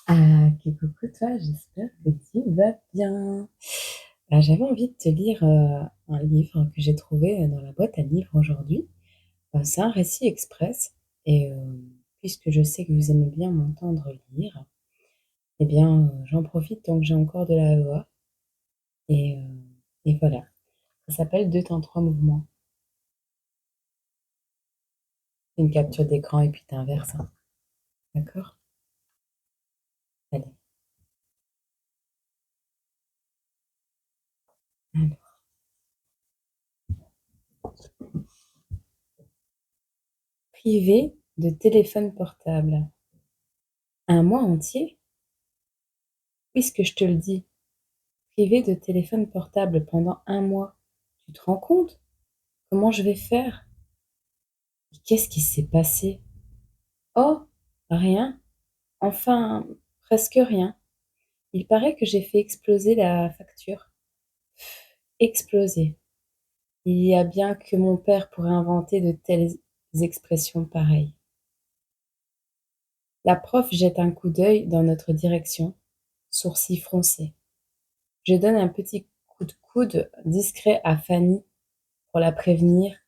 Ah, coucou toi, j'espère que tu vas bien. J'avais envie de te lire un livre que j'ai trouvé dans la boîte à livres aujourd'hui. C'est un récit express et puisque je sais que vous aimez bien m'entendre lire, eh bien j'en profite tant que j'ai encore de la voix et, euh, et voilà. Ça s'appelle Deux temps trois mouvements. Une capture d'écran et puis t'inverses, hein. D'accord? Allez. Alors, privé de téléphone portable. Un mois entier? Puisque je te le dis. Privé de téléphone portable pendant un mois. Tu te rends compte? Comment je vais faire? Et qu'est-ce qui s'est passé? Oh, rien. Enfin, presque rien. Il paraît que j'ai fait exploser la facture. Exploser. Il y a bien que mon père pourrait inventer de telles expressions pareilles. La prof jette un coup d'œil dans notre direction, sourcils froncés. Je donne un petit coup de coude discret à Fanny pour la prévenir.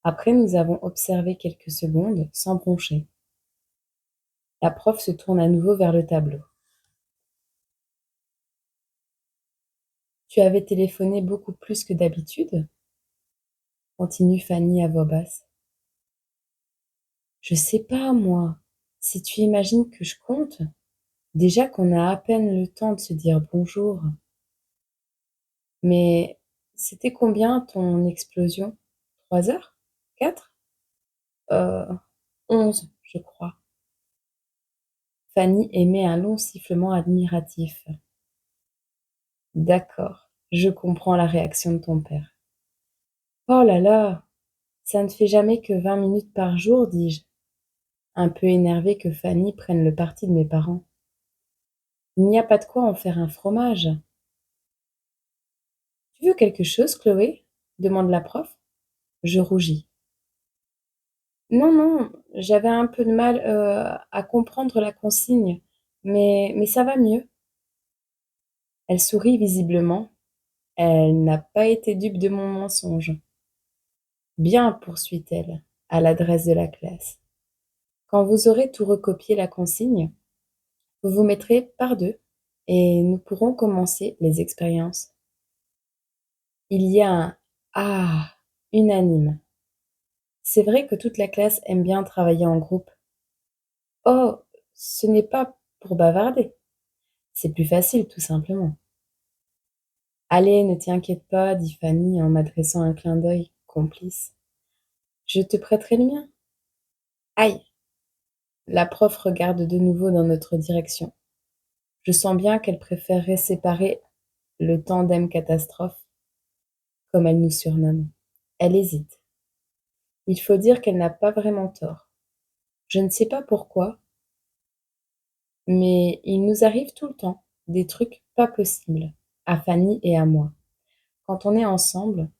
Après nous avons observé quelques secondes sans broncher. La prof se tourne à nouveau vers le tableau. Tu avais téléphoné beaucoup plus que d'habitude? Continue Fanny à voix basse. Je sais pas, moi. Si tu imagines que je compte, déjà qu'on a à peine le temps de se dire bonjour. Mais c'était combien ton explosion? 3 heures? 4? Euh, 11, je crois. Fanny émet un long sifflement admiratif. D'accord, je comprends la réaction de ton père. Oh là là, ça ne fait jamais que 20 minutes par jour, dis-je, un peu énervée que Fanny prenne le parti de mes parents. Il n'y a pas de quoi en faire un fromage. Tu veux quelque chose, Chloé? Demande la prof. Je rougis. Non, non, j'avais un peu de mal à comprendre la consigne, mais ça va mieux. Elle sourit visiblement. Elle n'a pas été dupe de mon mensonge. Bien, poursuit-elle, à l'adresse de la classe. Quand vous aurez tout recopié la consigne, vous vous mettrez par deux et nous pourrons commencer les expériences. Il y a un ah unanime. C'est vrai que toute la classe aime bien travailler en groupe. Oh, ce n'est pas pour bavarder. C'est plus facile, tout simplement. Allez, ne t'inquiète pas, dit Fanny en m'adressant un clin d'œil complice. Je te prêterai le mien. Aïe! La prof regarde de nouveau dans notre direction. Je sens bien qu'elle préférerait séparer le tandem catastrophe, comme elle nous surnomme. Elle hésite. Il faut dire qu'elle n'a pas vraiment tort. Je ne sais pas pourquoi, mais il nous arrive tout le temps des trucs pas possibles, à Fanny et à moi, quand on est ensemble,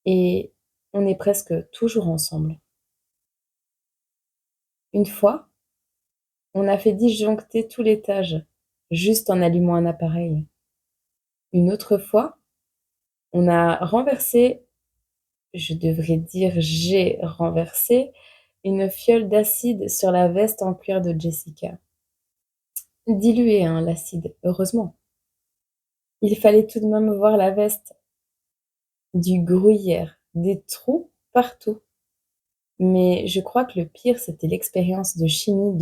et on est presque toujours ensemble. Une fois, on a fait disjoncter tout l'étage, juste en allumant un appareil. Une autre fois, on a renversé, je devrais dire j'ai renversé, une fiole d'acide sur la veste en cuir de Jessica. Dilué, hein, l'acide, heureusement. Il fallait tout de même voir la veste. Du gruyère, des trous partout. Mais je crois que le pire, c'était l'expérience de chimie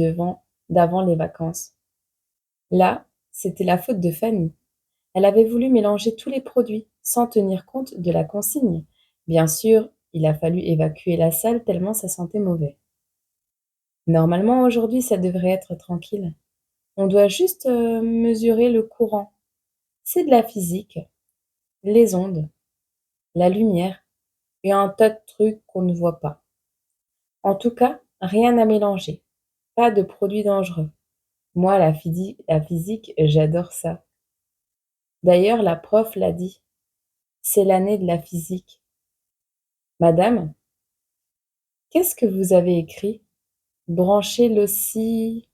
d'avant les vacances. Là, c'était la faute de Fanny. Elle avait voulu mélanger tous les produits, sans tenir compte de la consigne. Bien sûr, il a fallu évacuer la salle tellement ça sentait mauvais. Normalement, aujourd'hui, ça devrait être tranquille. On doit juste mesurer le courant. C'est de la physique, les ondes, la lumière et un tas de trucs qu'on ne voit pas. En tout cas, rien à mélanger. Pas de produits dangereux. Moi, la physique, j'adore ça. D'ailleurs, la prof l'a dit. C'est l'année de la physique. Madame, qu'est-ce que vous avez écrit? Brancher l'ossi...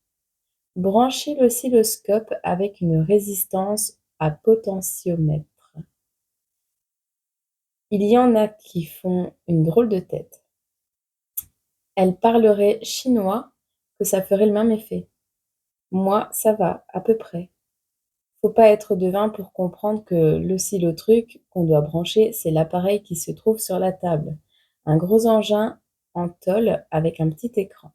Branchez l'oscilloscope avec une résistance à potentiomètre. Il y en a qui font une drôle de tête. Elles parleraient chinois que ça ferait le même effet. Moi, ça va, à peu près. Faut pas être devin pour comprendre que l'oscillotruc qu'on doit brancher, c'est l'appareil qui se trouve sur la table. Un gros engin en tôle avec un petit écran.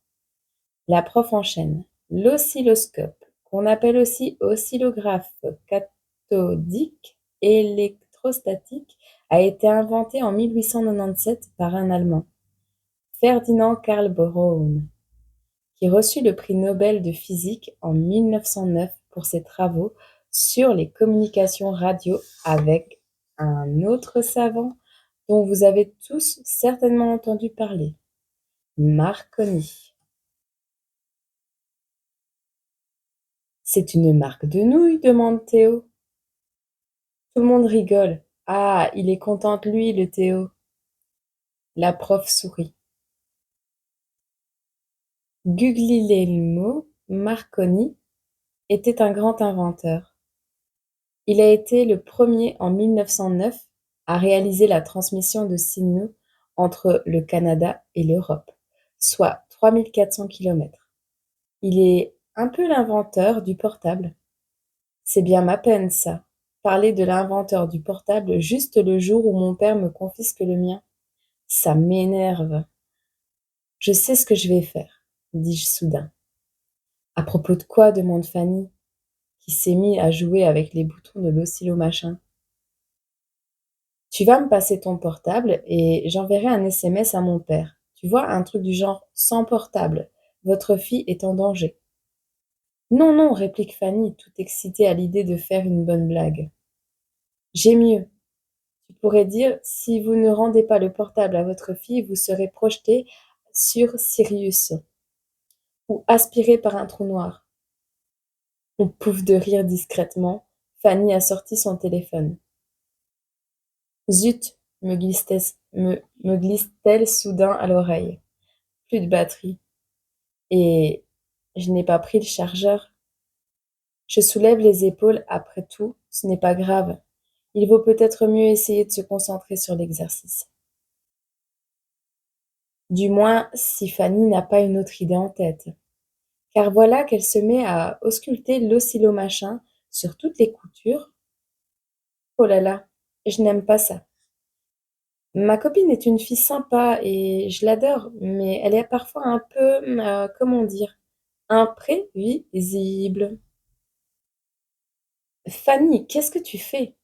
La prof enchaîne. L'oscilloscope, qu'on appelle aussi oscillographe cathodique électrostatique, a été inventé en 1897 par un Allemand, Ferdinand Karl Braun, qui reçut le prix Nobel de physique en 1909 pour ses travaux sur les communications radio avec un autre savant dont vous avez tous certainement entendu parler, Marconi. C'est une marque de nouilles, demande Théo. Tout le monde rigole. Ah, il est content de lui, le Théo. La prof sourit. Guglielmo Marconi était un grand inventeur. Il a été le premier en 1909 à réaliser la transmission de signaux entre le Canada et l'Europe, soit 3400 kilomètres. Il est un peu l'inventeur du portable. C'est bien ma peine, ça. Parler de l'inventeur du portable juste le jour où mon père me confisque le mien. Ça m'énerve. Je sais ce que je vais faire, dis-je soudain. À propos de quoi demande Fanny, qui s'est mis à jouer avec les boutons de l'oscillomachin. Tu vas me passer ton portable et j'enverrai un SMS à mon père. Tu vois, un truc du genre sans portable. Votre fille est en danger. Non, non, réplique Fanny, toute excitée à l'idée de faire une bonne blague. J'ai mieux. Tu pourrais dire, si vous ne rendez pas le portable à votre fille, vous serez projeté sur Sirius ou aspiré par un trou noir. On pouffe de rire discrètement. Fanny a sorti son téléphone. Zut, me glisse-t-elle soudain à l'oreille. Plus de batterie. Et je n'ai pas pris le chargeur. Je soulève les épaules, après tout, ce n'est pas grave. Il vaut peut-être mieux essayer de se concentrer sur l'exercice. Du moins, si Fanny n'a pas une autre idée en tête. Car voilà qu'elle se met à ausculter l'oscillomachin sur toutes les coutures. Oh là là, je n'aime pas ça. Ma copine est une fille sympa et je l'adore, mais elle est parfois un peu, comment dire, imprévisible. Fanny, qu'est-ce que tu fais?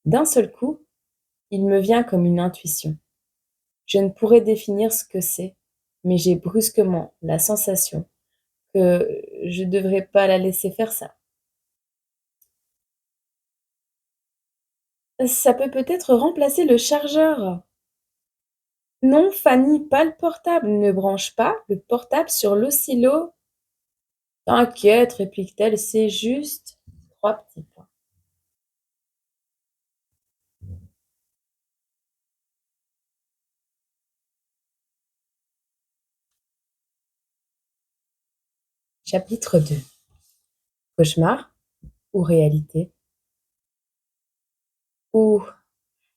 D'un seul coup, il me vient comme une intuition. Je ne pourrais définir ce que c'est, mais j'ai brusquement la sensation que je devrais pas la laisser faire ça. Ça peut peut-être remplacer le chargeur. Non, Fanny, pas le portable. Ne branche pas le portable sur l'oscillo. T'inquiète, réplique-t-elle, c'est juste 3 petits points. Chapitre 2. Cauchemar ou réalité? Ouh,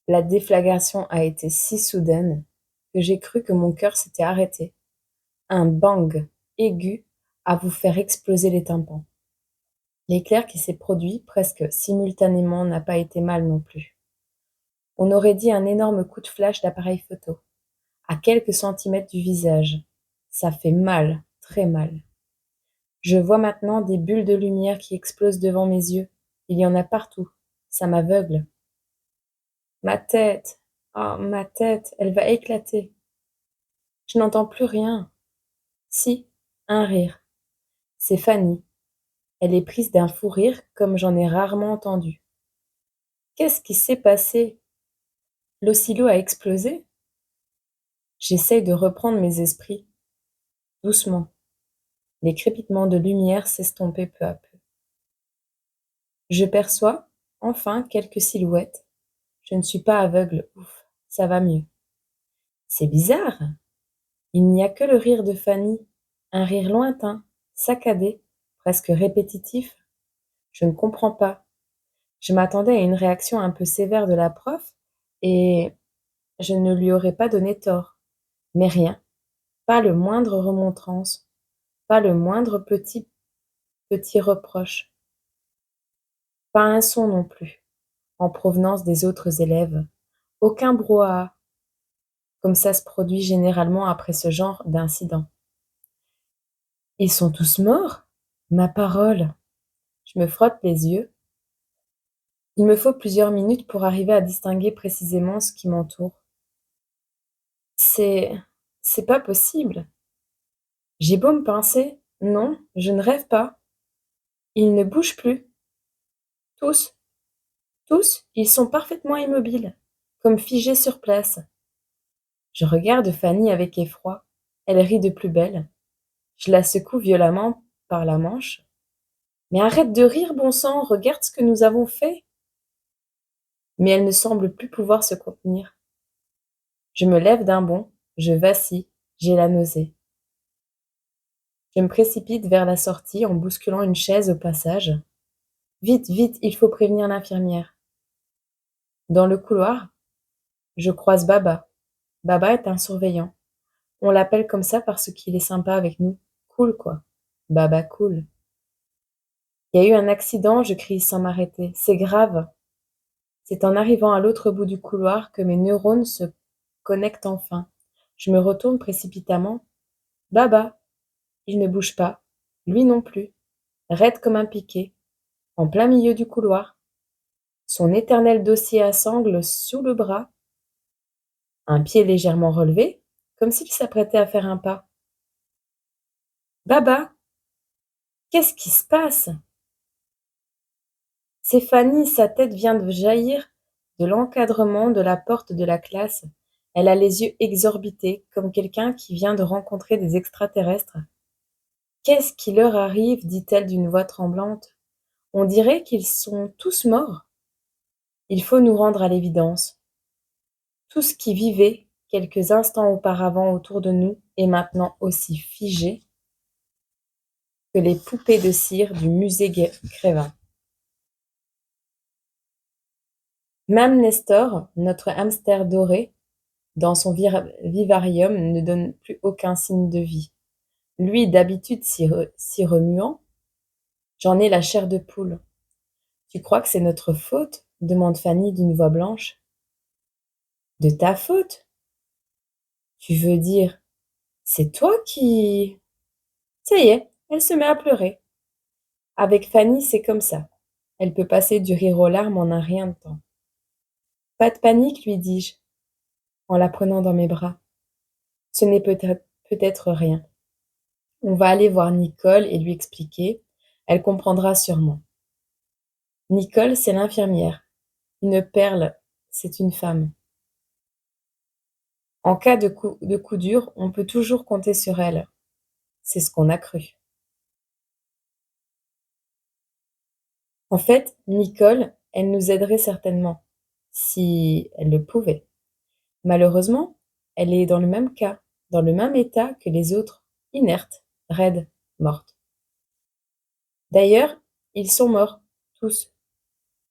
la déflagration a été si soudaine que j'ai cru que mon cœur s'était arrêté. Un bang aigu à vous faire exploser les tympans. L'éclair qui s'est produit presque simultanément n'a pas été mal non plus. On aurait dit un énorme coup de flash d'appareil photo, à quelques centimètres du visage. Ça fait mal, très mal. Je vois maintenant des bulles de lumière qui explosent devant mes yeux. Il y en a partout. Ça m'aveugle. Ma tête. Ah, ma tête, elle va éclater. Je n'entends plus rien. Si, un rire. C'est Fanny. Elle est prise d'un fou rire comme j'en ai rarement entendu. Qu'est-ce qui s'est passé? L'oscillo a explosé? J'essaye de reprendre mes esprits. Doucement. Les crépitements de lumière s'estompaient peu à peu. Je perçois, enfin, quelques silhouettes. Je ne suis pas aveugle, ouf, ça va mieux. C'est bizarre. Il n'y a que le rire de Fanny, un rire lointain, saccadé, presque répétitif. Je ne comprends pas. Je m'attendais à une réaction un peu sévère de la prof et je ne lui aurais pas donné tort. Mais rien, pas le moindre remontrance, pas le moindre petit reproche, pas un son non plus, en provenance des autres élèves. Aucun brouhaha, comme ça se produit généralement après ce genre d'incident. Ils sont tous morts? Ma parole! Je me frotte les yeux. Il me faut plusieurs minutes pour arriver à distinguer précisément ce qui m'entoure. C'est... c'est pas possible. J'ai beau me pincer, non, je ne rêve pas. Ils ne bougent plus. Tous, tous, ils sont parfaitement immobiles, comme figés sur place. Je regarde Fanny avec effroi. Elle rit de plus belle. Je la secoue violemment par la manche. Mais arrête de rire, bon sang, regarde ce que nous avons fait. Mais elle ne semble plus pouvoir se contenir. Je me lève d'un bond, je vacille, j'ai la nausée. Je me précipite vers la sortie en bousculant une chaise au passage. Vite, vite, il faut prévenir l'infirmière. Dans le couloir, je croise Baba. Baba est un surveillant. On l'appelle comme ça parce qu'il est sympa avec nous. Cool, quoi. Baba cool. Il y a eu un accident, je crie sans m'arrêter. C'est grave. C'est en arrivant à l'autre bout du couloir que mes neurones se connectent enfin. Je me retourne précipitamment. Baba. Il ne bouge pas. Lui non plus. Raide comme un piquet. En plein milieu du couloir. Son éternel dossier à sangles sous le bras. Un pied légèrement relevé, comme s'il s'apprêtait à faire un pas. Baba. Qu'est-ce qui se passe? C'est Fanny, sa tête vient de jaillir de l'encadrement de la porte de la classe. Elle a les yeux exorbités, comme quelqu'un qui vient de rencontrer des extraterrestres. Qu'est-ce qui leur arrive? Dit-elle d'une voix tremblante. On dirait qu'ils sont tous morts. Il faut nous rendre à l'évidence. Tout ce qui vivait quelques instants auparavant autour de nous est maintenant aussi figé que les poupées de cire du musée Grévin. Même Nestor, notre hamster doré, dans son vivarium, ne donne plus aucun signe de vie. Lui, d'habitude si remuant, j'en ai la chair de poule. Tu crois que c'est notre faute? Demande Fanny d'une voix blanche. De ta faute? Tu veux dire, c'est toi qui... Ça y est, elle se met à pleurer. Avec Fanny, c'est comme ça. Elle peut passer du rire aux larmes en un rien de temps. Pas de panique, lui dis-je, en la prenant dans mes bras. Ce n'est peut-être rien. On va aller voir Nicole et lui expliquer. Elle comprendra sûrement. Nicole, c'est l'infirmière. Une perle, c'est une femme. En cas de coup dur, on peut toujours compter sur elle. C'est ce qu'on a cru. En fait, Nicole, elle nous aiderait certainement, si elle le pouvait. Malheureusement, elle est dans le même cas, dans le même état que les autres, inerte, raide, morte. D'ailleurs, ils sont morts, tous.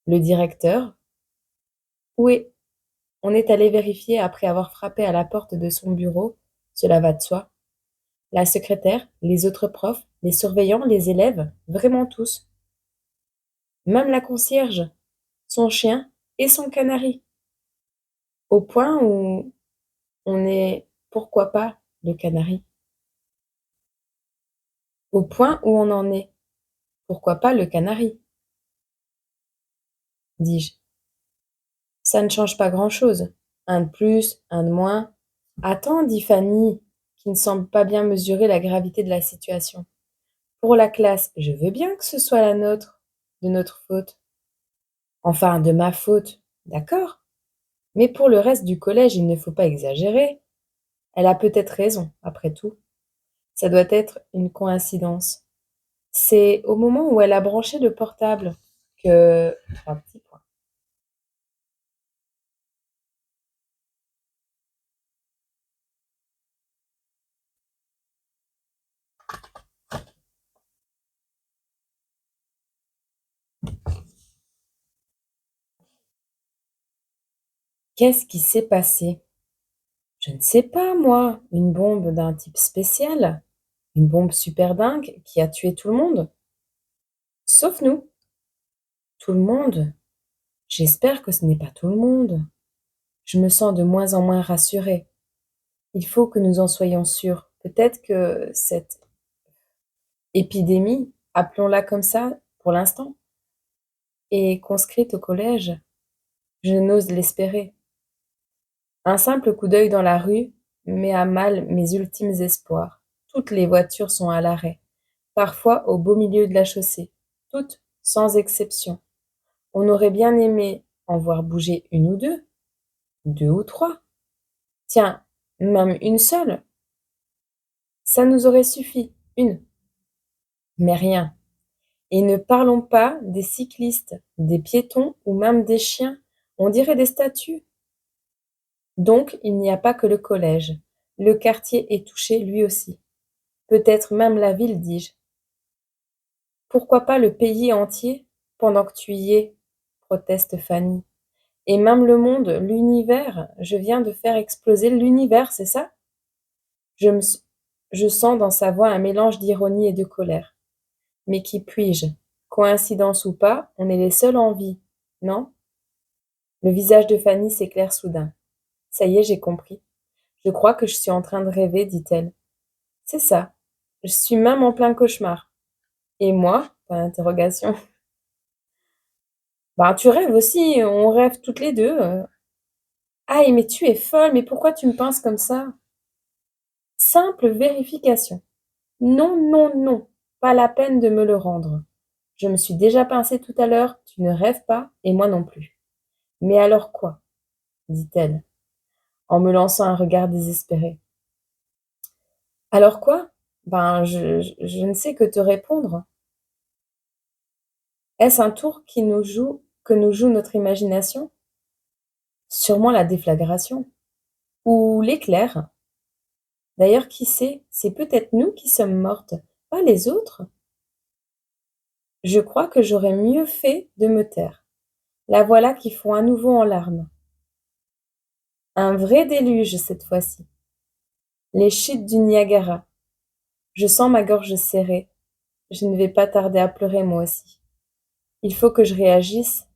Le directeur, oui, on est allé vérifier après avoir frappé à la porte de son bureau, cela va de soi. La secrétaire, les autres profs, les surveillants, les élèves, vraiment tous. Même la concierge, son chien et son canari. Au point où on est, pourquoi pas, le canari. Au point où on en est, pourquoi pas le canari, dis-je. Ça ne change pas grand-chose. Un de plus, un de moins. Attends, dit Fanny, qui ne semble pas bien mesurer la gravité de la situation. Pour la classe, je veux bien que ce soit la nôtre, de notre faute. Enfin, de ma faute, d'accord. Mais pour le reste du collège, il ne faut pas exagérer. Elle a peut-être raison, après tout. Ça doit être une coïncidence. C'est au moment où elle a branché le portable que... Un petit point. Qu'est-ce qui s'est passé? Je ne sais pas, moi. Une bombe d'un type spécial? Une bombe super dingue qui a tué tout le monde? Sauf nous. Tout le monde? J'espère que ce n'est pas tout le monde. Je me sens de moins en moins rassurée. Il faut que nous en soyons sûrs. Peut-être que cette épidémie, appelons-la comme ça pour l'instant, est conscrite au collège. Je n'ose l'espérer. Un simple coup d'œil dans la rue met à mal mes ultimes espoirs. Toutes les voitures sont à l'arrêt, parfois au beau milieu de la chaussée, toutes sans exception. On aurait bien aimé en voir bouger une ou deux ou trois. Tiens, même une seule, ça nous aurait suffi, une. Mais rien. Et ne parlons pas des cyclistes, des piétons ou même des chiens. On dirait des statues. Donc il n'y a pas que le collège. Le quartier est touché lui aussi. Peut-être même la ville, dis-je. Pourquoi pas le pays entier, pendant que tu y es, proteste Fanny. Et même le monde, l'univers, je viens de faire exploser l'univers, c'est ça? Je me s- je sens dans sa voix un mélange d'ironie et de colère. Mais qui puis-je? Coïncidence ou pas, on est les seuls en vie, non? Le visage de Fanny s'éclaire soudain. Ça y est, j'ai compris. Je crois que je suis en train de rêver, dit-elle. C'est ça. Je suis même en plein cauchemar. Et moi? Point d'interrogation. Ben, tu rêves aussi, on rêve toutes les deux. Ah, mais tu es folle, mais pourquoi tu me penses comme ça? Simple vérification. Non, non, non, pas la peine de me le rendre. Je me suis déjà pincée tout à l'heure, tu ne rêves pas, et moi non plus. Mais alors quoi? Dit-elle, en me lançant un regard désespéré. Alors quoi? Ben, je ne sais que te répondre. Est-ce un tour que nous joue notre imagination? Sûrement la déflagration. Ou l'éclair. D'ailleurs, qui sait, c'est peut-être nous qui sommes mortes, pas les autres. Je crois que j'aurais mieux fait de me taire. La voilà qui fond à nouveau en larmes. Un vrai déluge cette fois-ci. Les chutes du Niagara. Je sens ma gorge serrée. Je ne vais pas tarder à pleurer moi aussi. Il faut que je réagisse.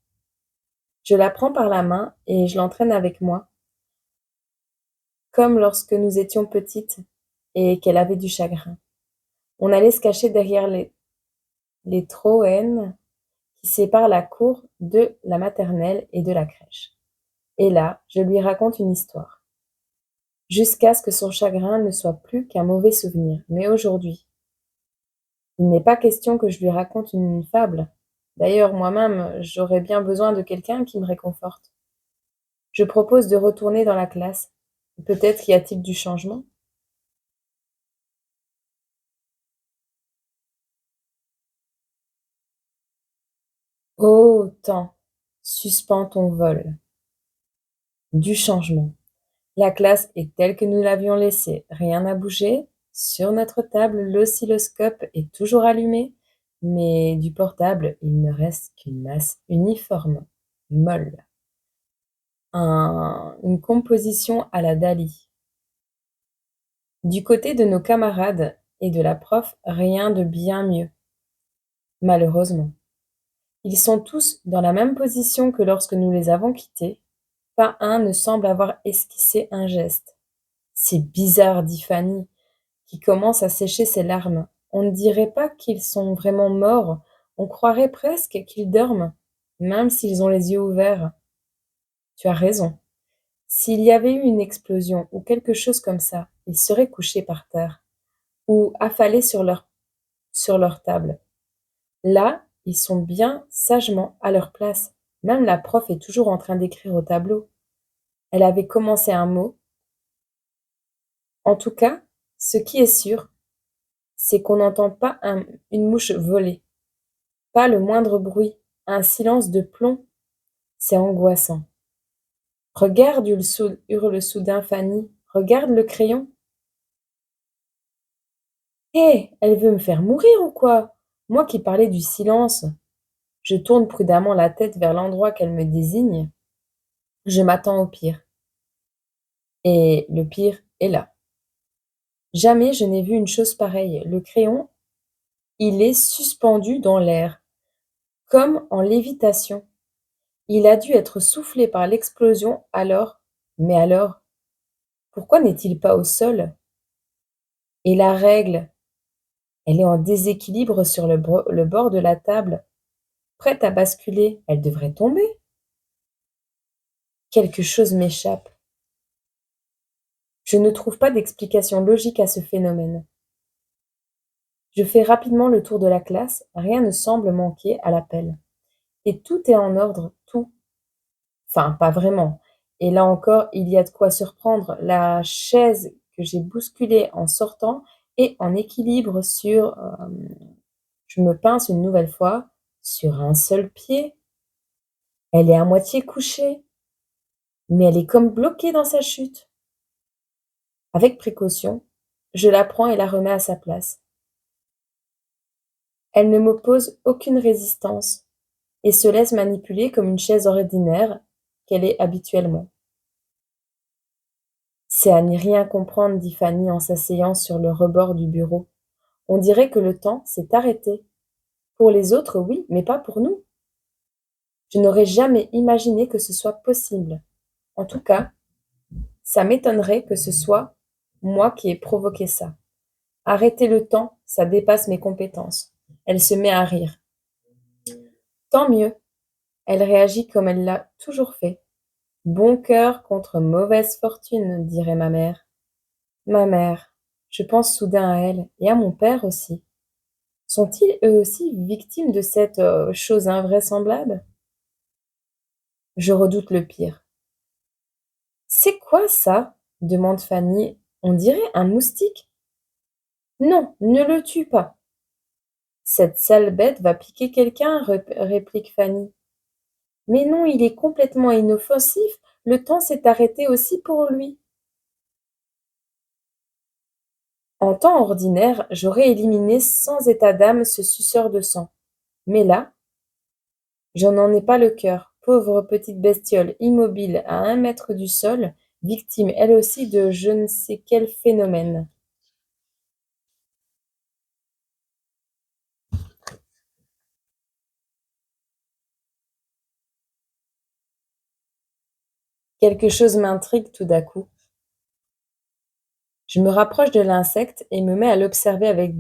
Je la prends par la main et je l'entraîne avec moi, comme lorsque nous étions petites et qu'elle avait du chagrin. On allait se cacher derrière les troènes qui séparent la cour de la maternelle et de la crèche. Et là, je lui raconte une histoire, jusqu'à ce que son chagrin ne soit plus qu'un mauvais souvenir. Mais aujourd'hui, il n'est pas question que je lui raconte une fable. D'ailleurs, moi-même, j'aurais bien besoin de quelqu'un qui me réconforte. Je propose de retourner dans la classe. Peut-être y a-t-il du changement? Oh, temps, suspends ton vol. Du changement. La classe est telle que nous l'avions laissée. Rien n'a bougé. Sur notre table, l'oscilloscope est toujours allumé, mais du portable, il ne reste qu'une masse uniforme, molle. Une composition à la Dali. Du côté de nos camarades et de la prof, rien de bien mieux, malheureusement. Ils sont tous dans la même position que lorsque nous les avons quittés. Pas un ne semble avoir esquissé un geste. C'est bizarre, dit Fanny, qui commence à sécher ses larmes. On ne dirait pas qu'ils sont vraiment morts, on croirait presque qu'ils dorment, même s'ils ont les yeux ouverts. Tu as raison. S'il y avait eu une explosion ou quelque chose comme ça, ils seraient couchés par terre, ou affalés sur leur table. Là, ils sont bien sagement à leur place. Même la prof est toujours en train d'écrire au tableau. Elle avait commencé un mot. En tout cas, ce qui est sûr, c'est qu'on n'entend pas une mouche voler. Pas le moindre bruit. Un silence de plomb. C'est angoissant. Regarde, hurle soudain Fanny. Regarde le crayon. Hé, elle veut me faire mourir ou quoi? Moi qui parlais du silence. Je tourne prudemment la tête vers l'endroit qu'elle me désigne. Je m'attends au pire. Et le pire est là. Jamais je n'ai vu une chose pareille. Le crayon, il est suspendu dans l'air, comme en lévitation. Il a dû être soufflé par l'explosion alors. Mais alors, pourquoi n'est-il pas au sol? Et la règle, elle est en déséquilibre sur le bord de la table, prête à basculer. Elle devrait tomber. Quelque chose m'échappe. Je ne trouve pas d'explication logique à ce phénomène. Je fais rapidement le tour de la classe, rien ne semble manquer à l'appel. Et tout est en ordre, tout. Enfin, pas vraiment. Et là encore, il y a de quoi surprendre. La chaise que j'ai bousculée en sortant est en équilibre sur, je me pince une nouvelle fois, sur un seul pied. Elle est à moitié couchée, mais elle est comme bloquée dans sa chute. Avec précaution, je la prends et la remets à sa place. Elle ne m'oppose aucune résistance et se laisse manipuler comme une chaise ordinaire qu'elle est habituellement. C'est à n'y rien comprendre, dit Fanny en s'asseyant sur le rebord du bureau. On dirait que le temps s'est arrêté. Pour les autres, oui, mais pas pour nous. Je n'aurais jamais imaginé que ce soit possible. En tout cas, ça m'étonnerait que ce soit moi qui ai provoqué ça. Arrêter le temps, ça dépasse mes compétences. Elle se met à rire. Tant mieux. Elle réagit comme elle l'a toujours fait. Bon cœur contre mauvaise fortune, dirait ma mère. Ma mère. Je pense soudain à elle, et à mon père aussi. Sont-ils eux aussi victimes de cette chose invraisemblable? Je redoute le pire. C'est quoi ça? Demande Fanny. On dirait un moustique. Non, ne le tue pas. Cette sale bête va piquer quelqu'un, réplique Fanny. Mais non, il est complètement inoffensif. Le temps s'est arrêté aussi pour lui. En temps ordinaire, j'aurais éliminé sans état d'âme ce suceur de sang. Mais là, je n'en ai pas le cœur. Pauvre petite bestiole immobile à 1 mètre du sol, victime elle aussi de je ne sais quel phénomène. Quelque chose m'intrigue tout d'un coup. Je me rapproche de l'insecte et me mets à l'observer avec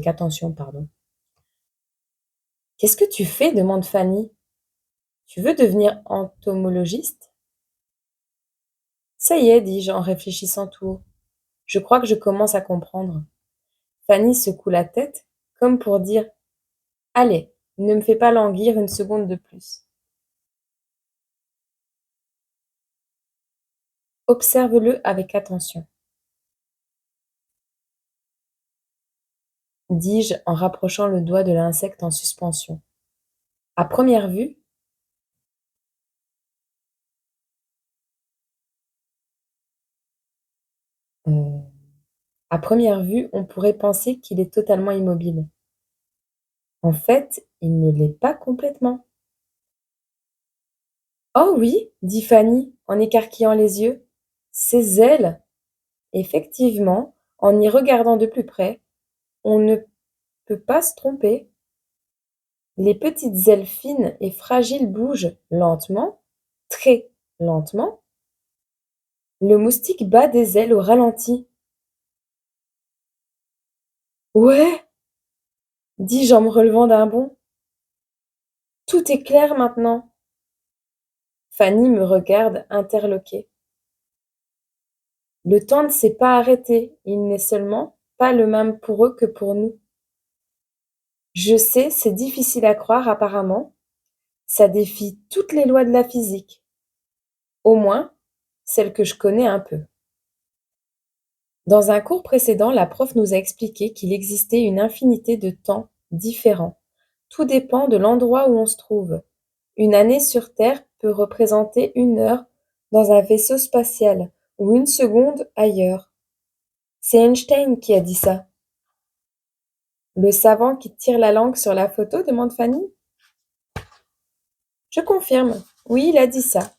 attention, pardon. Qu'est-ce que tu fais? Demande Fanny. Tu veux devenir entomologiste? Ça y est, dis-je en réfléchissant tout haut. Je crois que je commence à comprendre. Fanny secoue la tête, comme pour dire allez, ne me fais pas languir une seconde de plus. Observe-le avec attention, dis-je en rapprochant le doigt de l'insecte en suspension. À première vue, euh, à première vue, on pourrait penser qu'il est totalement immobile. En fait, il ne l'est pas complètement. Oh oui, dit Fanny en écarquillant les yeux. Ses ailes. Effectivement, en y regardant de plus près, on ne peut pas se tromper. Les petites ailes fines et fragiles bougent lentement, très lentement. Le moustique bat des ailes au ralenti. Ouais, dis-je en me relevant d'un bond. Tout est clair maintenant. Fanny me regarde, interloquée. Le temps ne s'est pas arrêté, il n'est seulement pas le même pour eux que pour nous. Je sais, c'est difficile à croire apparemment, ça défie toutes les lois de la physique, au moins celles que je connais un peu. Dans un cours précédent, la prof nous a expliqué qu'il existait une infinité de temps différents. Tout dépend de l'endroit où on se trouve. Une année sur Terre peut représenter 1 heure dans un vaisseau spatial ou 1 seconde ailleurs. C'est Einstein qui a dit ça. Le savant qui tire la langue sur la photo? Demande Fanny. Je confirme. Oui, il a dit ça,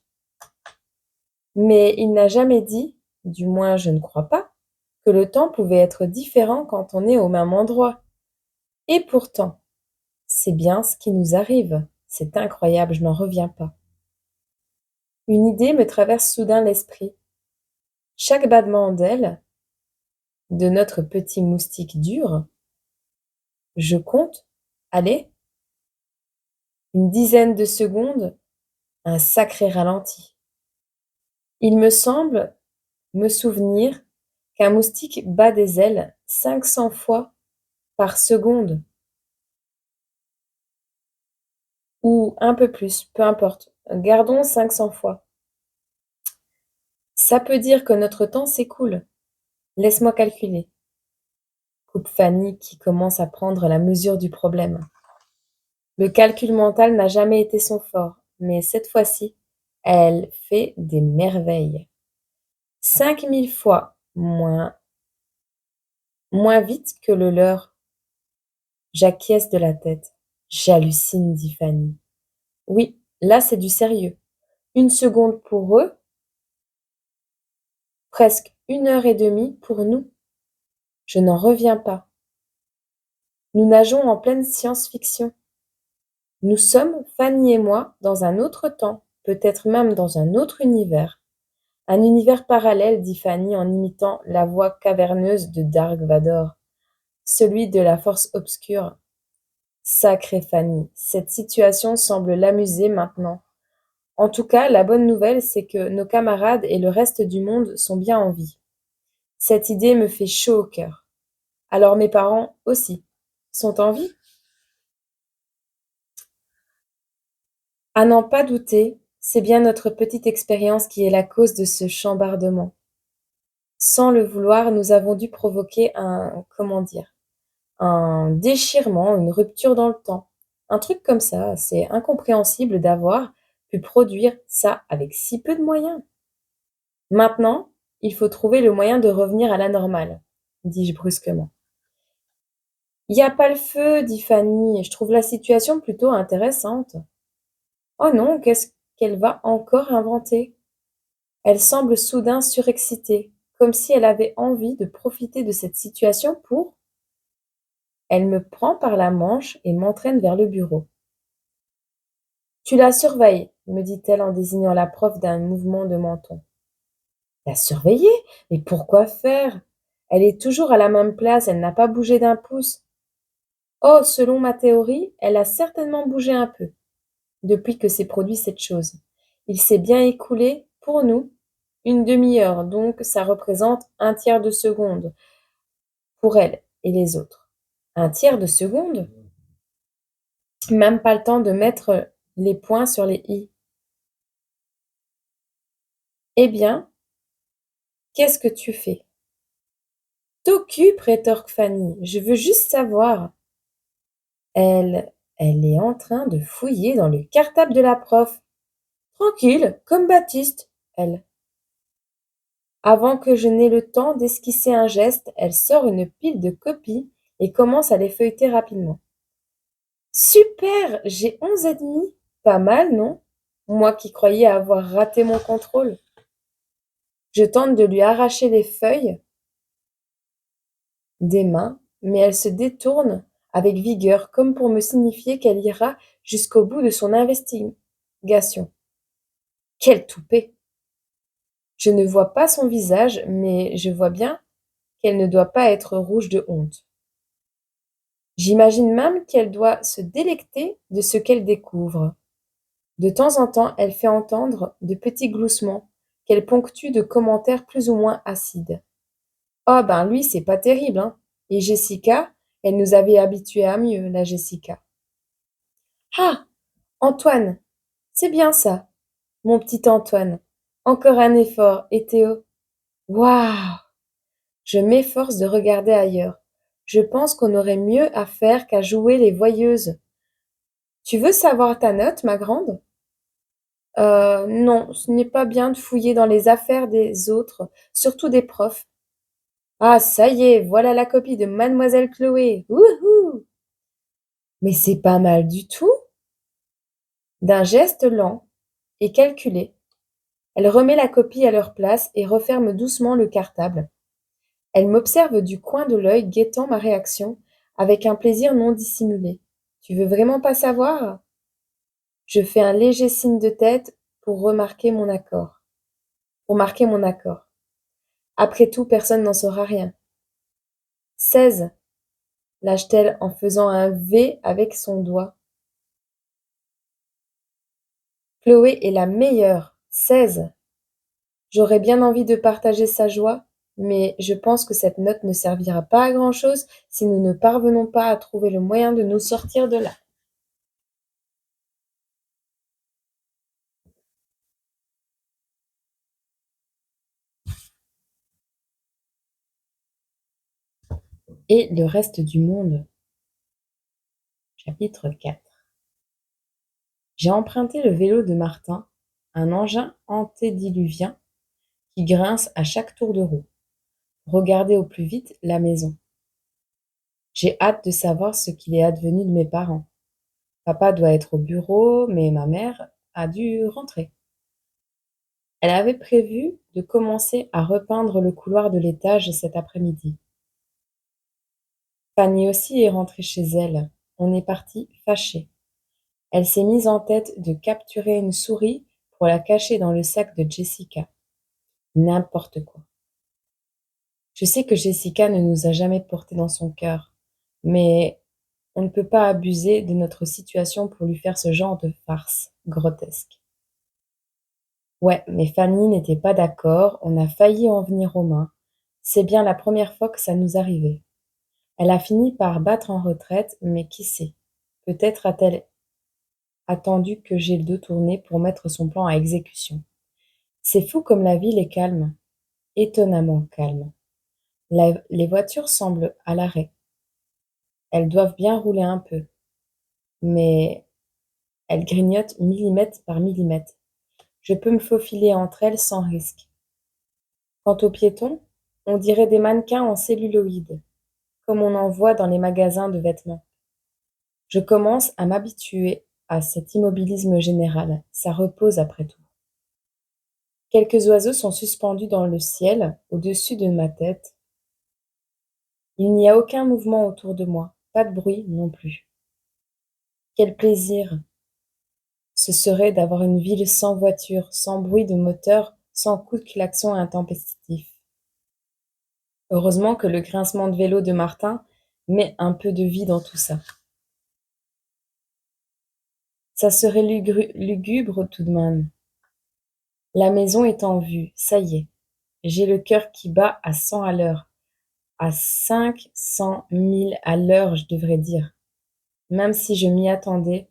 mais il n'a jamais dit, du moins je ne crois pas, que le temps pouvait être différent quand on est au même endroit. Et pourtant, c'est bien ce qui nous arrive. C'est incroyable, je n'en reviens pas. Une idée me traverse soudain l'esprit. Chaque battement d'aile de notre petit moustique dur, je compte, allez, une dizaine de secondes, un sacré ralenti. Il me semble me souvenir qu'un moustique bat des ailes 500 fois par seconde, ou un peu plus, peu importe. Gardons 500 fois. Ça peut dire que notre temps s'écoule. Laisse-moi calculer. Coupe Fanny qui commence à prendre la mesure du problème. Le calcul mental n'a jamais été son fort, mais cette fois-ci, elle fait des merveilles. 5000 fois moins vite que le leur. J'acquiesce de la tête. J'hallucine, dit Fanny. Oui, là c'est du sérieux. Une seconde pour eux, presque 1 heure et demie pour nous. Je n'en reviens pas. Nous nageons en pleine science-fiction. Nous sommes, Fanny et moi, dans un autre temps, peut-être même dans un autre univers. Un univers parallèle, dit Fanny en imitant la voix caverneuse de Dark Vador, celui de la force obscure. Sacrée Fanny, cette situation semble l'amuser maintenant. En tout cas, la bonne nouvelle, c'est que nos camarades et le reste du monde sont bien en vie. Cette idée me fait chaud au cœur. Alors mes parents aussi sont en vie? À n'en pas douter, c'est bien notre petite expérience qui est la cause de ce chambardement. Sans le vouloir, nous avons dû provoquer comment dire, un déchirement, une rupture dans le temps. Un truc comme ça, c'est incompréhensible d'avoir pu produire ça avec si peu de moyens. Maintenant, il faut trouver le moyen de revenir à la normale, dis-je brusquement. Y a pas le feu, dit Fanny, je trouve la situation plutôt intéressante. Oh non, qu'est-ce qu'elle va encore inventer? Elle semble soudain surexcitée, comme si elle avait envie de profiter de cette situation pour... Elle me prend par la manche et m'entraîne vers le bureau. Tu la surveilles, me dit-elle en désignant la prof d'un mouvement de menton. La surveiller? Mais pourquoi faire? Elle est toujours à la même place, elle n'a pas bougé d'un pouce. Oh, selon ma théorie, elle a certainement bougé un peu, depuis que s'est produit cette chose. Il s'est bien écoulé, pour nous, 1/2 heure, donc ça représente 1/3 de seconde, pour elle et les autres. 1/3 de seconde? Même pas le temps de mettre les points sur les i. Eh bien, qu'est-ce que tu fais? T'occupe, rétorque Fanny, je veux juste savoir. Elle est en train de fouiller dans le cartable de la prof. Tranquille, comme Baptiste, elle. Avant que je n'aie le temps d'esquisser un geste, elle sort une pile de copies et commence à les feuilleter rapidement. Super, j'ai 11 et demi. Pas mal, non? Moi qui croyais avoir raté mon contrôle. Je tente de lui arracher les feuilles des mains, mais elle se détourne avec vigueur, comme pour me signifier qu'elle ira jusqu'au bout de son investigation. Quelle toupet! Je ne vois pas son visage, mais je vois bien qu'elle ne doit pas être rouge de honte. J'imagine même qu'elle doit se délecter de ce qu'elle découvre. De temps en temps, elle fait entendre de petits gloussements qu'elle ponctue de commentaires plus ou moins acides. Oh ben lui, c'est pas terrible, hein. Et Jessica, elle nous avait habitués à mieux, la Jessica. Ah, Antoine, c'est bien ça, mon petit Antoine. Encore un effort, et Théo. Waouh! Je m'efforce de regarder ailleurs. Je pense qu'on aurait mieux à faire qu'à jouer les voyeuses. Tu veux savoir ta note, ma grande? Non, ce n'est pas bien de fouiller dans les affaires des autres, surtout des profs. Ah, ça y est, voilà la copie de Mademoiselle Chloé. Wouhou! Mais c'est pas mal du tout. D'un geste lent, et calculée, elle remet la copie à leur place et referme doucement le cartable. Elle m'observe du coin de l'œil, guettant ma réaction, avec un plaisir non dissimulé. Tu veux vraiment pas savoir? Je fais un léger signe de tête pour marquer mon accord. Après tout, personne n'en saura rien. 16, lâche-t-elle en faisant un V avec son doigt. Chloé est la meilleure. 16. J'aurais bien envie de partager sa joie, mais je pense que cette note ne servira pas à grand-chose si nous ne parvenons pas à trouver le moyen de nous sortir de là. Et le reste du monde. Chapitre 4. J'ai emprunté le vélo de Martin, un engin antédiluvien qui grince à chaque tour de roue. Regardez au plus vite la maison. J'ai hâte de savoir ce qu'il est advenu de mes parents. Papa doit être au bureau, mais ma mère a dû rentrer. Elle avait prévu de commencer à repeindre le couloir de l'étage cet après-midi. Fanny aussi est rentrée chez elle. On est partis fâchés. Elle s'est mise en tête de capturer une souris pour la cacher dans le sac de Jessica. N'importe quoi. Je sais que Jessica ne nous a jamais portés dans son cœur, mais on ne peut pas abuser de notre situation pour lui faire ce genre de farce grotesque. Ouais, mais Fanny n'était pas d'accord, on a failli en venir aux mains. C'est bien la première fois que ça nous arrivait. Elle a fini par battre en retraite, mais qui sait? Peut-être a-t-elle attendu que j'aie le dos tourné pour mettre son plan à exécution. C'est fou comme la ville est calme, étonnamment calme. Les voitures semblent à l'arrêt. Elles doivent bien rouler un peu, mais elles grignotent millimètre par millimètre. Je peux me faufiler entre elles sans risque. Quant aux piétons, on dirait des mannequins en celluloïd, comme on en voit dans les magasins de vêtements. Je commence à m'habituer à cet immobilisme général. Ça repose après tout. Quelques oiseaux sont suspendus dans le ciel, au-dessus de ma tête. Il n'y a aucun mouvement autour de moi, pas de bruit non plus. Quel plaisir ce serait d'avoir une ville sans voiture, sans bruit de moteur, sans coup de klaxon intempestif. Heureusement que le grincement de vélo de Martin met un peu de vie dans tout ça. Ça serait lugubre tout de même. La maison est en vue, ça y est. J'ai le cœur qui bat à 100 à l'heure. À 500 000 à l'heure, je devrais dire. Même si je m'y attendais,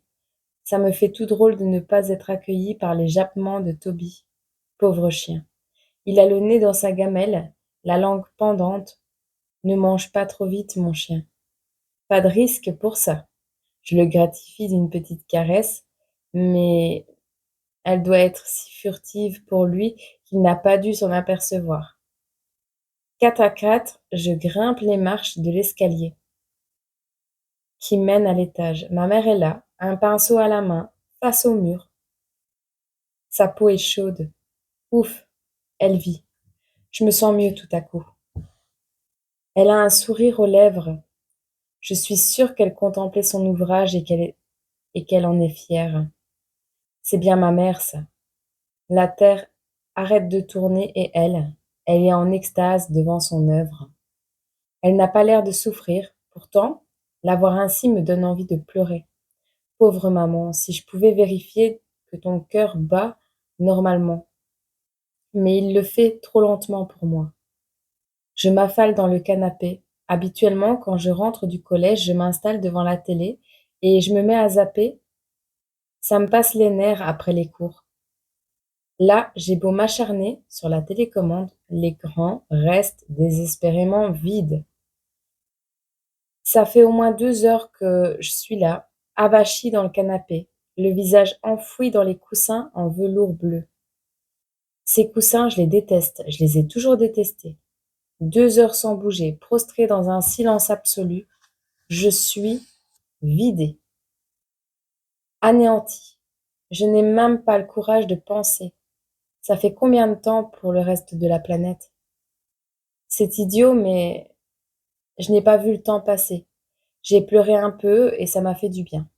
ça me fait tout drôle de ne pas être accueilli par les jappements de Toby. Pauvre chien. Il a le nez dans sa gamelle, la langue pendante. Ne mange pas trop vite, mon chien. Pas de risque pour ça. Je le gratifie d'une petite caresse, mais elle doit être si furtive pour lui qu'il n'a pas dû s'en apercevoir. 4 à 4, je grimpe les marches de l'escalier qui mène à l'étage. Ma mère est là, un pinceau à la main, face au mur. Sa peau est chaude. Ouf, elle vit. Je me sens mieux tout à coup. Elle a un sourire aux lèvres. Je suis sûre qu'elle contemplait son ouvrage et qu'elle en est fière. C'est bien ma mère, ça. La terre arrête de tourner et elle est en extase devant son œuvre. Elle n'a pas l'air de souffrir, pourtant, la voir ainsi me donne envie de pleurer. Pauvre maman, si je pouvais vérifier que ton cœur bat normalement. Mais il le fait trop lentement pour moi. Je m'affale dans le canapé. Habituellement, quand je rentre du collège, je m'installe devant la télé et je me mets à zapper. Ça me passe les nerfs après les cours. Là, j'ai beau m'acharner sur la télécommande, l'écran reste désespérément vide. Ça fait au moins 2 heures que je suis là, avachie dans le canapé, le visage enfoui dans les coussins en velours bleu. Ces coussins, je les déteste, je les ai toujours détestés. 2 heures sans bouger, prostrée dans un silence absolu, je suis vidée, anéantie. Je n'ai même pas le courage de penser. Ça fait combien de temps pour le reste de la planète? C'est idiot, mais je n'ai pas vu le temps passer. J'ai pleuré un peu et ça m'a fait du bien.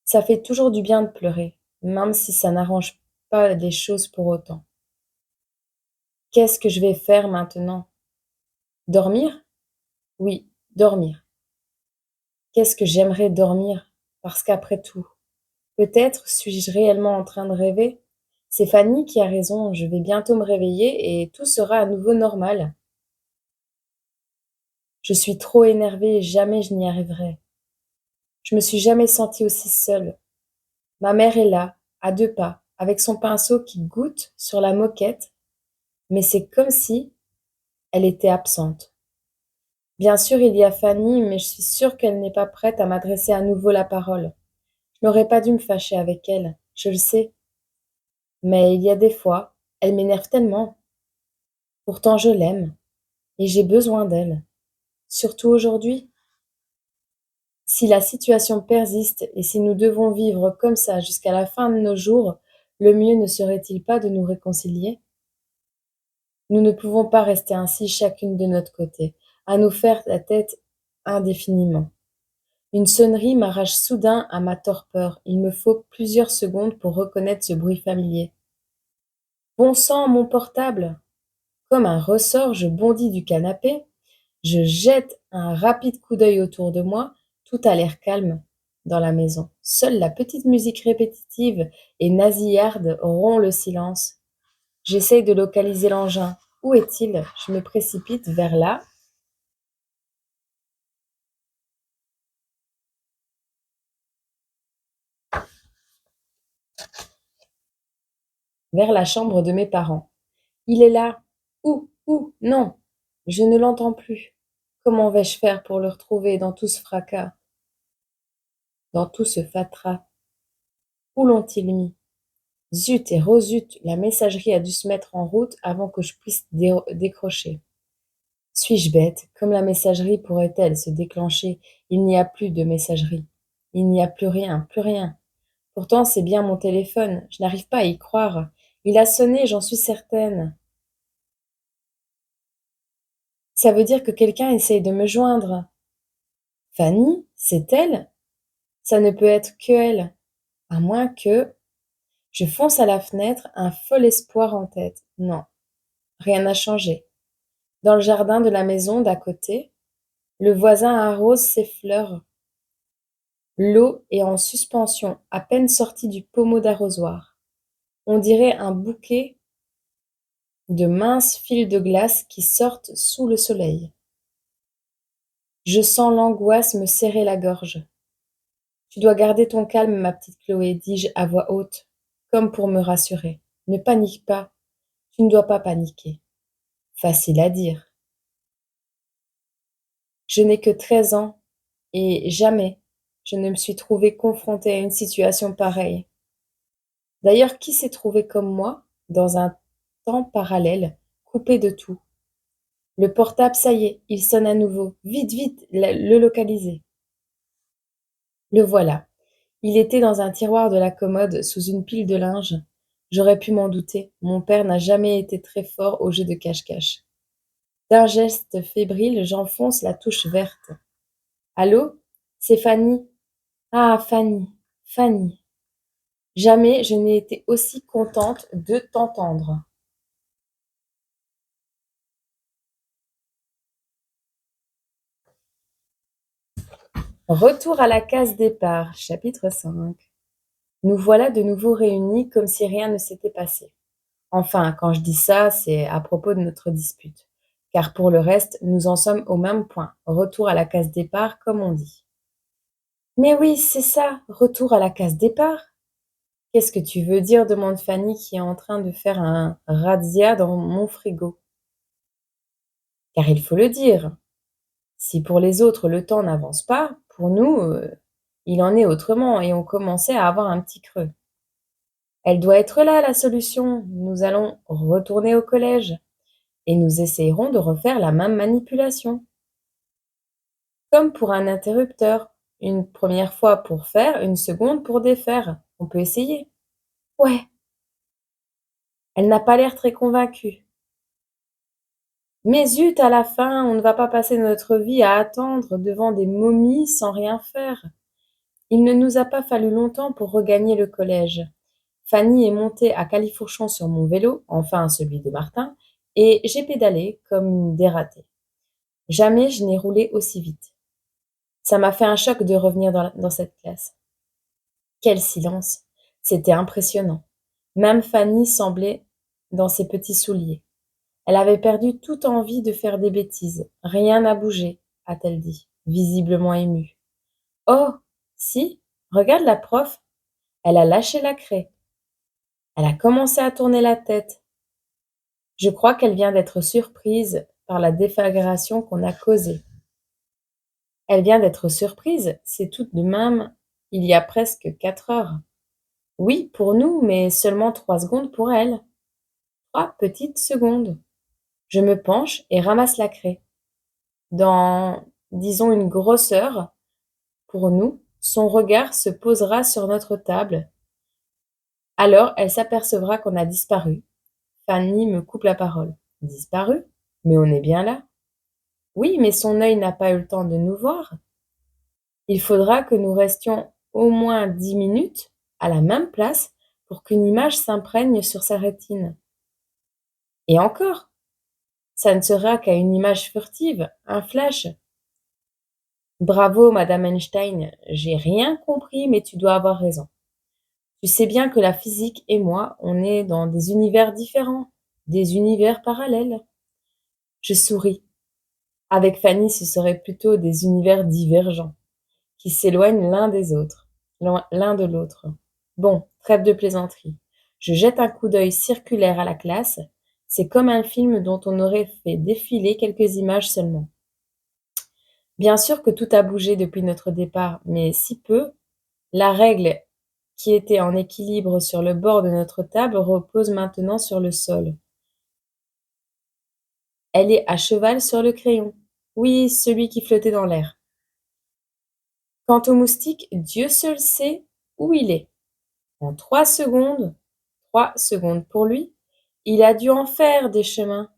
Ça fait toujours du bien de pleurer, même si ça n'arrange pas les choses pour autant. Qu'est-ce que je vais faire maintenant? Dormir? Oui, dormir. Qu'est-ce que j'aimerais dormir? Parce qu'après tout, peut-être suis-je réellement en train de rêver? C'est Fanny qui a raison, je vais bientôt me réveiller et tout sera à nouveau normal. Je suis trop énervée et jamais je n'y arriverai. Je me suis jamais sentie aussi seule. Ma mère est là, à 2 pas, avec son pinceau qui goutte sur la moquette, mais c'est comme si elle était absente. Bien sûr, il y a Fanny, mais je suis sûre qu'elle n'est pas prête à m'adresser à nouveau la parole. Je n'aurais pas dû me fâcher avec elle, je le sais, mais il y a des fois, elle m'énerve tellement. Pourtant, je l'aime, et j'ai besoin d'elle, surtout aujourd'hui. Si la situation persiste et si nous devons vivre comme ça jusqu'à la fin de nos jours, le mieux ne serait-il pas de nous réconcilier? Nous ne pouvons pas rester ainsi chacune de notre côté, à nous faire la tête indéfiniment. Une sonnerie m'arrache soudain à ma torpeur. Il me faut plusieurs secondes pour reconnaître ce bruit familier. Bon sang, mon portable! Comme un ressort, je bondis du canapé, je jette un rapide coup d'œil autour de moi, tout a l'air calme dans la maison. Seule la petite musique répétitive et nasillarde rompt le silence. J'essaye de localiser l'engin. Où est-il? Je me précipite vers la chambre de mes parents. Il est là. Où? Où? Non. Je ne l'entends plus. Comment vais-je faire pour le retrouver dans tout ce fracas, dans tout ce fatras? Où l'ont-ils mis? Zut et rezut, la messagerie a dû se mettre en route avant que je puisse décrocher. Suis-je bête? Comme la messagerie pourrait-elle se déclencher? Il n'y a plus de messagerie. Il n'y a plus rien, plus rien. Pourtant, c'est bien mon téléphone. Je n'arrive pas à y croire. Il a sonné, j'en suis certaine. Ça veut dire que quelqu'un essaye de me joindre. Fanny? C'est elle? Ça ne peut être que elle. À moins que... Je fonce à la fenêtre, un fol espoir en tête. Non, rien n'a changé. Dans le jardin de la maison d'à côté, le voisin arrose ses fleurs. L'eau est en suspension, à peine sortie du pommeau d'arrosoir. On dirait un bouquet de minces fils de glace qui sortent sous le soleil. Je sens l'angoisse me serrer la gorge. Tu dois garder ton calme, ma petite Chloé, dis-je à voix haute, comme pour me rassurer. Ne panique pas, tu ne dois pas paniquer. Facile à dire. Je n'ai que 13 ans et jamais je ne me suis trouvée confrontée à une situation pareille. D'ailleurs, qui s'est trouvé comme moi, dans un temps parallèle, coupé de tout? Le portable, ça y est, il sonne à nouveau. Vite, vite, le localiser. Le voilà. Il était dans un tiroir de la commode, sous une pile de linge. J'aurais pu m'en douter. Mon père n'a jamais été très fort au jeu de cache-cache. D'un geste fébrile, j'enfonce la touche verte. Allô? C'est Fanny. Ah, Fanny, Fanny. Jamais je n'ai été aussi contente de t'entendre. Retour à la case départ, chapitre 5. Nous voilà de nouveau réunis comme si rien ne s'était passé. Enfin, quand je dis ça, c'est à propos de notre dispute. Car pour le reste, nous en sommes au même point. Retour à la case départ, comme on dit. Mais oui, c'est ça, retour à la case départ. Qu'est-ce que tu veux dire? Demande Fanny qui est en train de faire un razzia dans mon frigo. Car il faut le dire, si pour les autres le temps n'avance pas, pour nous, il en est autrement et on commençait à avoir un petit creux. Elle doit être là, la solution. Nous allons retourner au collège et nous essayerons de refaire la même manipulation. Comme pour un interrupteur, Une première fois pour faire, une seconde pour défaire. On peut essayer. Ouais, elle n'a pas l'air très convaincue. Mais zut, à la fin, on ne va pas passer notre vie à attendre devant des momies sans rien faire. Il ne nous a pas fallu longtemps pour regagner le collège. Fanny est montée à califourchon sur mon vélo, enfin celui de Martin, et j'ai pédalé comme une dératée. Jamais je n'ai roulé aussi vite. Ça m'a fait un choc de revenir dans cette classe. Quel silence! C'était impressionnant. Même Fanny semblait dans ses petits souliers. Elle avait perdu toute envie de faire des bêtises. Rien n'a bougé, a-t-elle dit, visiblement émue. Oh, si, regarde la prof. Elle a lâché la craie. Elle a commencé à tourner la tête. Je crois qu'elle vient d'être surprise par la déflagration qu'on a causée. Elle vient d'être surprise, c'est tout de même il y a presque 4 heures. Oui, pour nous, mais seulement 3 secondes pour elle. 3 petites secondes. Je me penche et ramasse la craie. Dans, disons, une grosse heure, pour nous, son regard se posera sur notre table. Alors, elle s'apercevra qu'on a disparu. Fanny me coupe la parole. Disparu? Mais on est bien là. Oui, mais son œil n'a pas eu le temps de nous voir. Il faudra que nous restions au moins 10 minutes à la même place pour qu'une image s'imprègne sur sa rétine. Et encore, ça ne sera qu'à une image furtive, un flash. Bravo, Madame Einstein, j'ai rien compris, mais tu dois avoir raison. Tu sais bien que la physique et moi, on est dans des univers différents, des univers parallèles. Je souris. Avec Fanny, ce serait plutôt des univers divergents, qui s'éloignent l'un des autres, l'un de l'autre. Bon, trêve de plaisanterie. Je jette un coup d'œil circulaire à la classe. C'est comme un film dont on aurait fait défiler quelques images seulement. Bien sûr que tout a bougé depuis notre départ, mais si peu. La règle qui était en équilibre sur le bord de notre table repose maintenant sur le sol. Elle est à cheval sur le crayon. Oui, celui qui flottait dans l'air. Quant au moustique, Dieu seul sait où il est. En 3 secondes pour lui, il a dû en faire des chemins.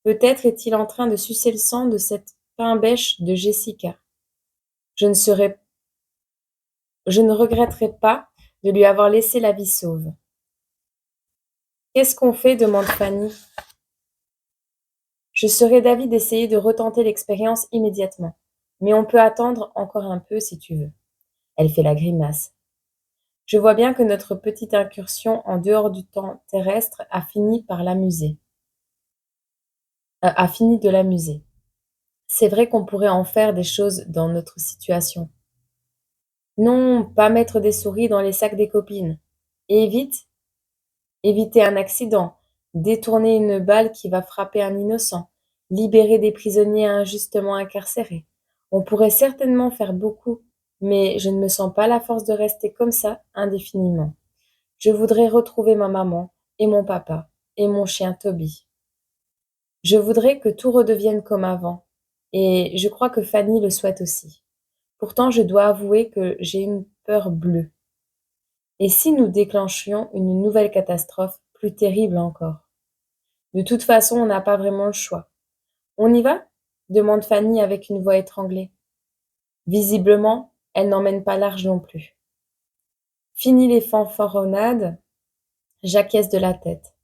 Peut-être est-il en train de sucer le sang de cette pain-bêche de Jessica. Je ne regretterai pas de lui avoir laissé la vie sauve. Qu'est-ce qu'on fait demande Fanny. Je serais d'avis d'essayer de retenter l'expérience immédiatement, mais on peut attendre encore un peu si tu veux. Elle fait la grimace. Je vois bien que notre petite incursion en dehors du temps terrestre a fini de l'amuser. C'est vrai qu'on pourrait en faire des choses dans notre situation. Non, pas mettre des souris dans les sacs des copines. Et éviter un accident, détourner une balle qui va frapper un innocent, libérer des prisonniers injustement incarcérés. On pourrait certainement faire beaucoup, mais je ne me sens pas la force de rester comme ça indéfiniment. Je voudrais retrouver ma maman et mon papa et mon chien Toby. Je voudrais que tout redevienne comme avant, et je crois que Fanny le souhaite aussi. Pourtant, je dois avouer que j'ai une peur bleue. Et si nous déclenchions une nouvelle catastrophe, plus terrible encore? De toute façon, on n'a pas vraiment le choix. On y va? Demande Fanny avec une voix étranglée. Visiblement, elle n'emmène pas large non plus. Fini les fanfaronnades, j'acquiesce de la tête.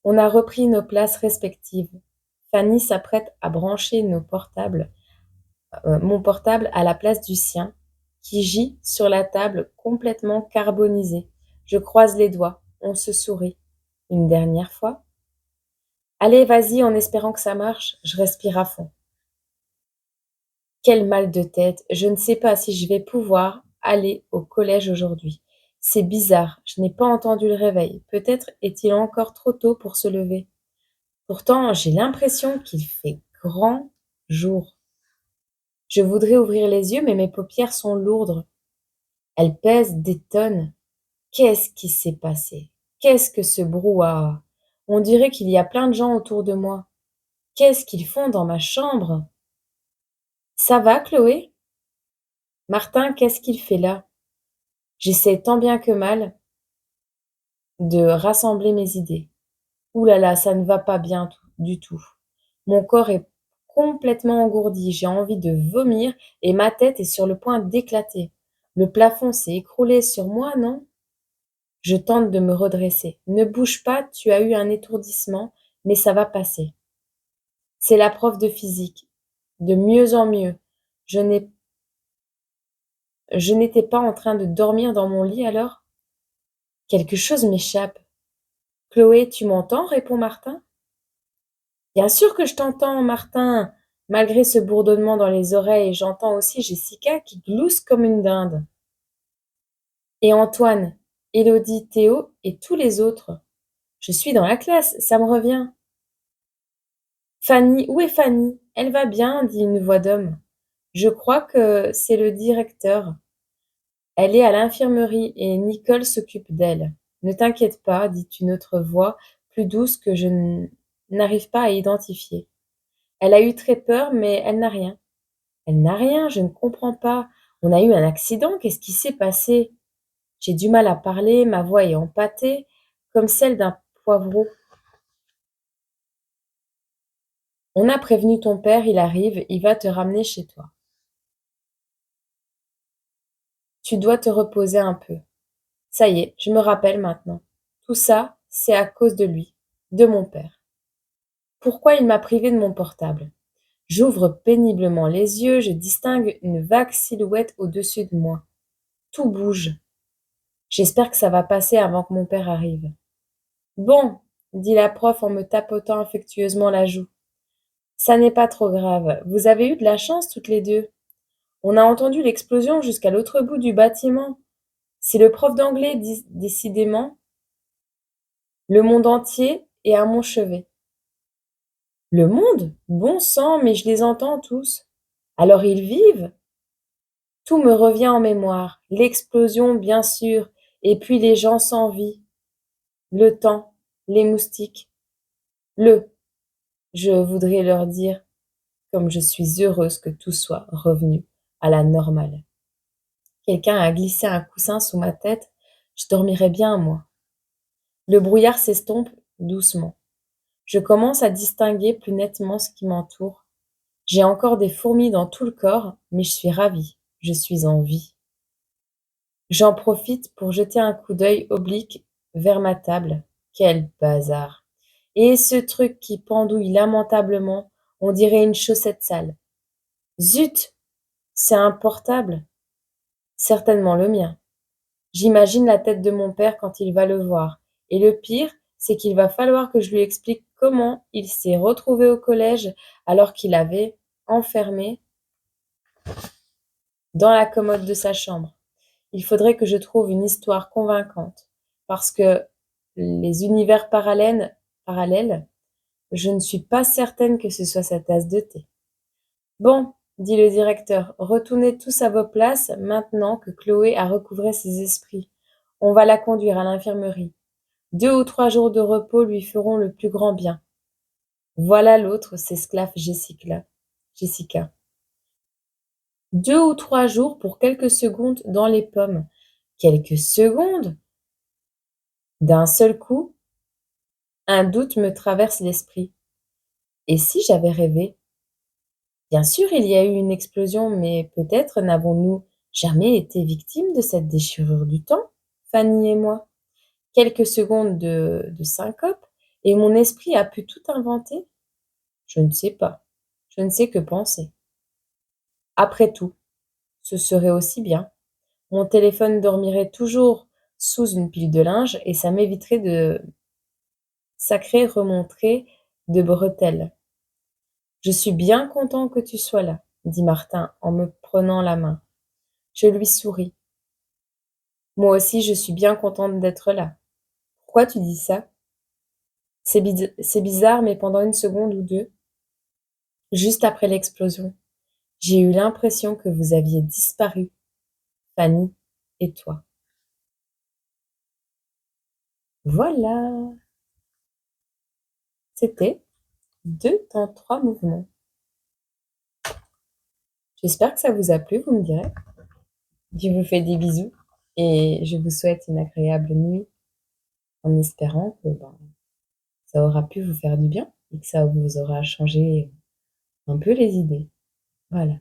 On a repris nos places respectives. Fanny s'apprête à brancher mon portable à la place du sien, qui gît sur la table complètement carbonisé. Je croise les doigts, on se sourit. Une dernière fois. Allez, vas-y, en espérant que ça marche, je respire à fond. Quel mal de tête, je ne sais pas si je vais pouvoir aller au collège aujourd'hui. C'est bizarre, je n'ai pas entendu le réveil. Peut-être est-il encore trop tôt pour se lever. Pourtant, j'ai l'impression qu'il fait grand jour. Je voudrais ouvrir les yeux, mais mes paupières sont lourdes. Elles pèsent des tonnes. Qu'est-ce qui s'est passé? Qu'est-ce que ce brouhaha? On dirait qu'il y a plein de gens autour de moi. Qu'est-ce qu'ils font dans ma chambre? Ça va, Chloé? Martin, qu'est-ce qu'il fait là? J'essaie tant bien que mal de rassembler mes idées. Ouh là là, ça ne va pas bien du tout. Mon corps est complètement engourdi, j'ai envie de vomir et ma tête est sur le point d'éclater. Le plafond s'est écroulé sur moi, non? Je tente de me redresser. Ne bouge pas, tu as eu un étourdissement, mais ça va passer. C'est la prof de physique. De mieux en mieux. Je n'ai Je n'étais pas en train de dormir dans mon lit alors? Quelque chose m'échappe. Chloé, tu m'entends? Répond Martin. Bien sûr que je t'entends, Martin. Malgré ce bourdonnement dans les oreilles, j'entends aussi Jessica qui glousse comme une dinde. Et Antoine, Élodie, Théo et tous les autres. Je suis dans la classe, ça me revient. Fanny, où est Fanny? Elle va bien, dit une voix d'homme. Je crois que c'est le directeur. Elle est à l'infirmerie et Nicole s'occupe d'elle. Ne t'inquiète pas, dit une autre voix, plus douce que n'arrive pas à identifier. Elle a eu très peur, mais elle n'a rien. Elle n'a rien, je ne comprends pas. On a eu un accident, qu'est-ce qui s'est passé? J'ai du mal à parler, ma voix est empâtée, comme celle d'un poivreau. On a prévenu ton père, il arrive, il va te ramener chez toi. Tu dois te reposer un peu. Ça y est, je me rappelle maintenant. Tout ça, c'est à cause de lui, de mon père. Pourquoi il m'a privé de mon portable? J'ouvre péniblement les yeux, je distingue une vague silhouette au-dessus de moi. Tout bouge. J'espère que ça va passer avant que mon père arrive. Bon, dit la prof en me tapotant affectueusement la joue. Ça n'est pas trop grave. Vous avez eu de la chance toutes les deux. On a entendu l'explosion jusqu'à l'autre bout du bâtiment. C'est le prof d'anglais, décidément. Le monde entier est à mon chevet. Le monde? Bon sang, mais je les entends tous. Alors ils vivent? Tout me revient en mémoire. L'explosion, bien sûr, et puis les gens sans vie. Le temps, les moustiques. Je voudrais leur dire comme je suis heureuse que tout soit revenu à la normale. Quelqu'un a glissé un coussin sous ma tête, je dormirais bien, moi. Le brouillard s'estompe doucement. Je commence à distinguer plus nettement ce qui m'entoure. J'ai encore des fourmis dans tout le corps, mais je suis ravie. Je suis en vie. J'en profite pour jeter un coup d'œil oblique vers ma table. Quel bazar! Et ce truc qui pendouille lamentablement, on dirait une chaussette sale. Zut! C'est un portable. Certainement le mien. J'imagine la tête de mon père quand il va le voir. Et le pire, c'est qu'il va falloir que je lui explique comment il s'est retrouvé au collège alors qu'il avait enfermé dans la commode de sa chambre. Il faudrait que je trouve une histoire convaincante, parce que les univers parallèles, je ne suis pas certaine que ce soit sa tasse de thé. Bon, dit le directeur, retournez tous à vos places maintenant que Chloé a recouvré ses esprits. On va la conduire à l'infirmerie. 2 ou 3 jours de repos lui feront le plus grand bien. Voilà l'autre s'esclaffe Jessica. 2 ou 3 jours pour quelques secondes dans les pommes. Quelques secondes? D'un seul coup, un doute me traverse l'esprit. Et si j'avais rêvé? Bien sûr, il y a eu une explosion, mais peut-être n'avons-nous jamais été victimes de cette déchirure du temps, Fanny et moi. Quelques secondes de syncope, et mon esprit a pu tout inventer? Je ne sais pas. Je ne sais que penser. Après tout, ce serait aussi bien. Mon téléphone dormirait toujours sous une pile de linge et ça m'éviterait de sacrées remontrer de bretelles. Je suis bien content que tu sois là, dit Martin en me prenant la main. Je lui souris. Moi aussi, je suis bien contente d'être là. Pourquoi tu dis ça? C'est bizarre, mais pendant une seconde ou deux, juste après l'explosion, j'ai eu l'impression que vous aviez disparu, Fanny et toi. Voilà, c'était 2 temps 3 mouvements. J'espère que ça vous a plu, vous me direz. Je vous fais des bisous et je vous souhaite une agréable nuit en espérant que, ben, ça aura pu vous faire du bien et que ça vous aura changé un peu les idées. Voilà.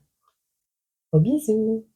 Gros bisous.